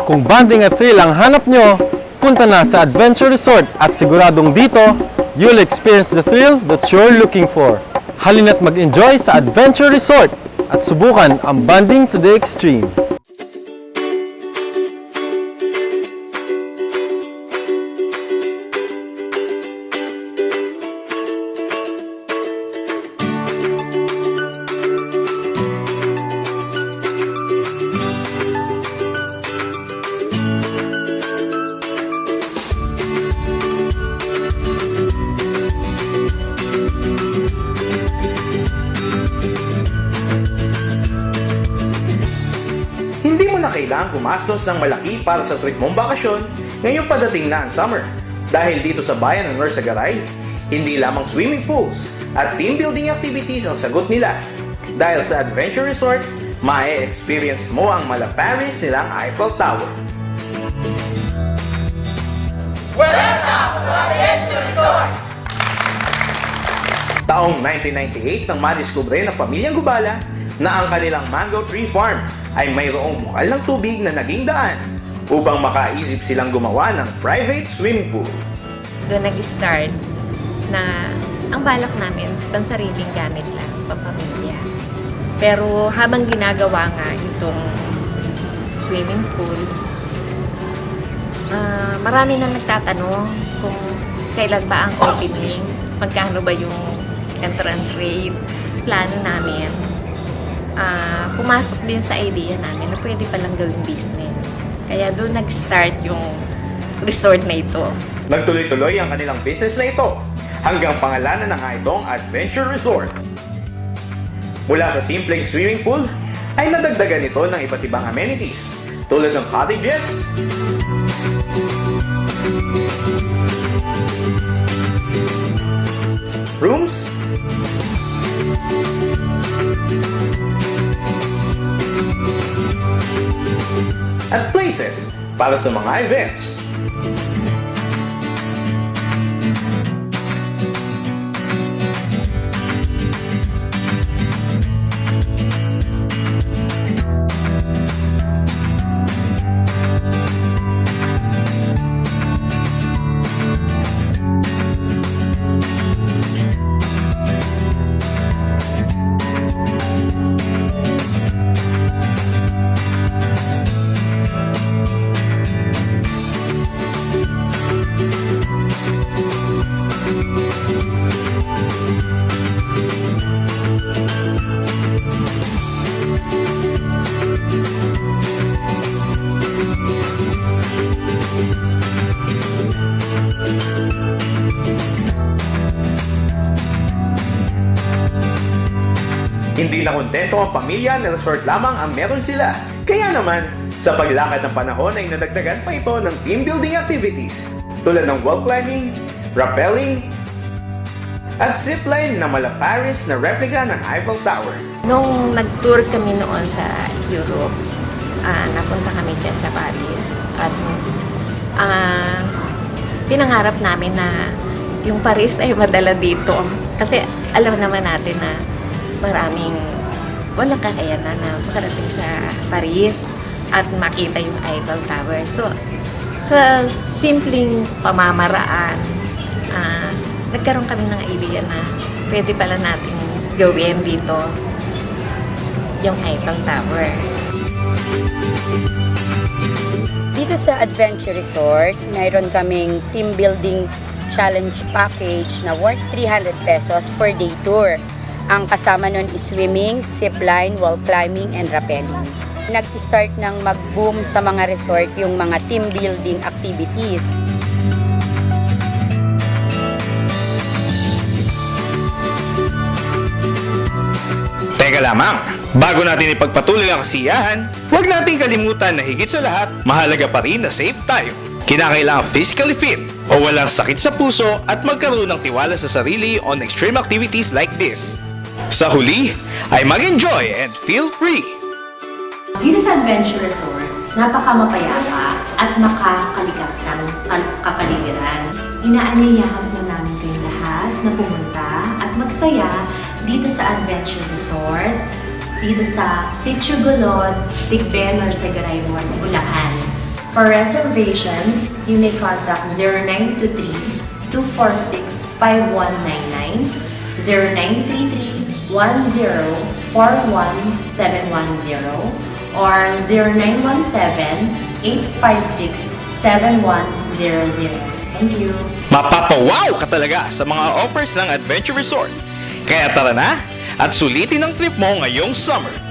Kung bonding at thrill ang hanap nyo, punta na sa Adventure Resort at siguradong dito, you'll experience the thrill that you're looking for. Halina't mag-enjoy sa Adventure Resort at subukan ang bonding to the extreme. Hindi mo na kailangang gumastos ng malaki para sa trip mong bakasyon ngayong padating na ang summer. Dahil dito sa bayan ng Norsagaray, hindi lamang swimming pools at team building activities ang sagot nila. Dahil sa Adventure Resort, mae-experience mo ang Malaparis nilang Eiffel Tower. Welcome to Adventure Resort! Taong 1998 nang madiskubre ng pamilyang Gubala na ang kanilang mango tree farm ay mayroong bukal ng tubig na naging daan upang makaisip silang gumawa ng private swimming pool. Doon nag-start na ang balak namin, pansariling gamit lang, pampamilya. Pero habang ginagawa nga itong swimming pool, marami na nagtatanong kung kailan ba ang opening, magkano ba yung entrance rate. Plano namin, pumasok din sa idea namin na pwede palang gawing business. Kaya doon nag-start yung resort na ito. Nagtuloy-tuloy ang kanilang business na ito hanggang pangalanan na nga itong Adventure Resort. Mula sa simpleng swimming pool ay nadagdagan ito ng iba't ibang amenities tulad ng cottages, rooms, at places para sa mga events. Hindi na kontento ang pamilya na resort lamang ang meron sila. Kaya naman, sa paglakad ng panahon ay nadagdagan pa ito ng team building activities tulad ng wall climbing, rappelling, at zipline na Malaparis na replica ng Eiffel Tower. Nung nag-tour kami noon sa Europe, napunta kami dyan sa Paris. At pinangarap namin na yung Paris ay madala dito. Kasi alam naman natin na maraming walang kakayanan na makarating sa Paris at makita yung Eiffel Tower. So, sa simpleng pamamaraan, nagkaroon kami ng idea na pwede pala natin gawin dito yung Eiffel Tower. Dito sa Adventure Resort, mayroon kaming team building challenge package na worth 300 pesos per day tour. Ang kasama nun is swimming, zipline, wall climbing, and rappelling. Nag-start ng mag-boom sa mga resort yung mga team building activities. Teka lamang, bago natin ipagpatuloy ang kasiyahan, huwag nating kalimutan na higit sa lahat, mahalaga pa rin na safe tayo. Kinakailangan physically fit o walang sakit sa puso at magkaroon ng tiwala sa sarili on extreme activities like this. Sa huli, ay mag-enjoy and feel free! Dito sa Adventure Resort, napakamapayapa at makakalikasang kapaligiran. Inaanyayahan po namin kayong lahat na pumunta at magsaya dito sa Adventure Resort, dito sa Sitio Gulod, Tigben, Norsagaray, Bulacan. For reservations, you may contact 0923-246-5199, 0933-1041-710, or 0917-856-7100. Thank you. Mapapawaw ka talaga sa mga offers ng Adventure Resort. Kaya tara na at sulitin ang trip mo ngayong summer.